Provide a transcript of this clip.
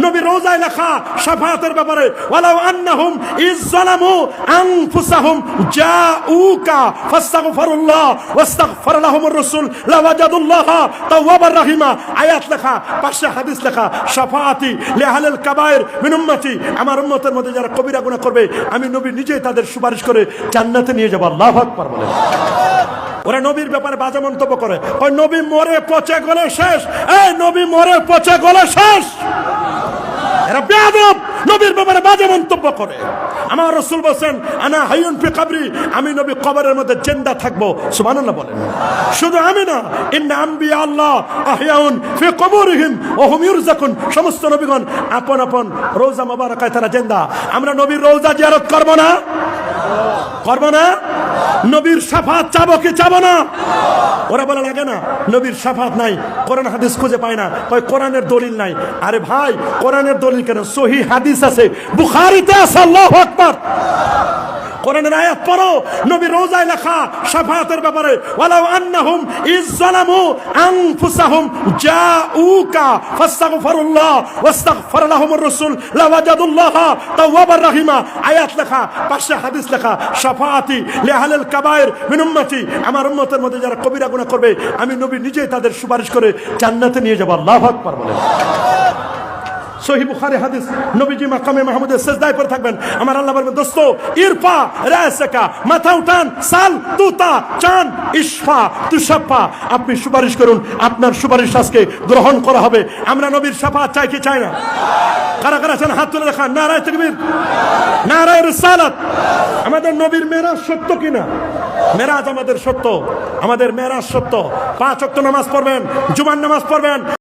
নবী রোজায় লেখা শাফাআতের ব্যাপারে, ওয়ালাউ আন্নাহুম ইযযালামু আনফুসাহুম জাউকা ফাস্তাগফিরুল্লাহ ওয়াস্তাগফার লাহুমুর রাসূল লাওয়াজাদুল্লাহা তাওয়াবার রাহিমা। আয়াত লেখা, পাশে হাদিস লেখা, শাফাআতি লিআহলিল কাবায়ের মিন উম্মতি, আমার উম্মতের মধ্যে যারা কবিরা গুনাহ করবে আমি নবী নিজেই তাদের সুপারিশ করে জান্নাতে নিয়ে যাব। আল্লাহু আকবার বলেন। ওরা নবীর ব্যাপারে বাজে মন্তব্য করে, ওই নবী মরে পচে গলে শেষ, এই নবী মরে পচে গলে শেষ। এরা বেয়াদব, নবীর ব্যাপারে বাজে মন্তব্য করে। আমার রাসূল বলেন, আনা হাইয়ুন ফি কবরি, আমি নবী কবরের মধ্যে জিন্দা থাকবো। সুবহানাল্লাহ বলেন। শুধু আমি না, ইন্না আম্বিয়া আল্লাহ আহইয়াউন ফি কবরিহিম ওয়া হুম ইরযাকুন, সমস্ত নবীগণ আপন আপন রওজা মুবারাকায় তারা জিন্দা। আমরা নবীর রওজা জিয়ারত করব না? করব না? নবীর শাফাত চাবো কি চাবো না? ওরা বলে লাগে না নবীর শাফাত নাই, কোরআন হাদিস খুঁজে পায় না, কয় কোরআনের দলিল নাই। আরে ভাই, কোরআনের দলিল কেন? সহিহ হাদিস আছে, বুখারীতে আছে। আল্লাহু আকবার। কোরআনের আয়াত পড়ো, নবী রোজায় লেখা শাফাআতের ব্যাপারে, ওয়ালাউ আন্নাহুম ইযযালামু আনফুসাহুম জাউকা ফাস্তাগফিরুল্লাহ ওয়াস্তাগফার লাহুমুর রাসূল লাওয়াজাদুল্লাহা তাওয়াবার রাহিমা। আয়াত লেখা, পাশে হাদিস লেখা, শাফাআতি লিআহলিল কাবায়ের মিন উম্মতি, আমার উম্মতের মধ্যে যারা কবিরা গুনাহ করবে আমি নবী নিজেই তাদের সুপারিশ করে জান্নাতে নিয়ে যাব। আল্লাহু আকবার বলেন। সহিহ বুখারী হাদিস, নবীজি মাকামে মাহমুদের সিজদায় পড়ে থাকবেন, আমার আল্লাহ বলবেন, দোস্ত ইরফা রাসাকা, মাথা উঠান, সাল তুতা চান ইশফা তুশাফা, আপনি সুপারিশ করুন, আপনার সুপারিশ আজকে গ্রহণ করা হবে। আমরা নবীর শাফাআত চাই কি চাই না? কারা কারা চান হাত তুলে দেখান। নারায়ে তাকবীর, নারায়ে রিসালাত। আমাদের নবীর মেরাজ সত্য কিনা? মেরাজ আমাদের সত্য, আমাদের মেরাজ সত্য। 5 ওয়াক্ত নামাজ পড়বেন, জুমার নামাজ পড়বেন।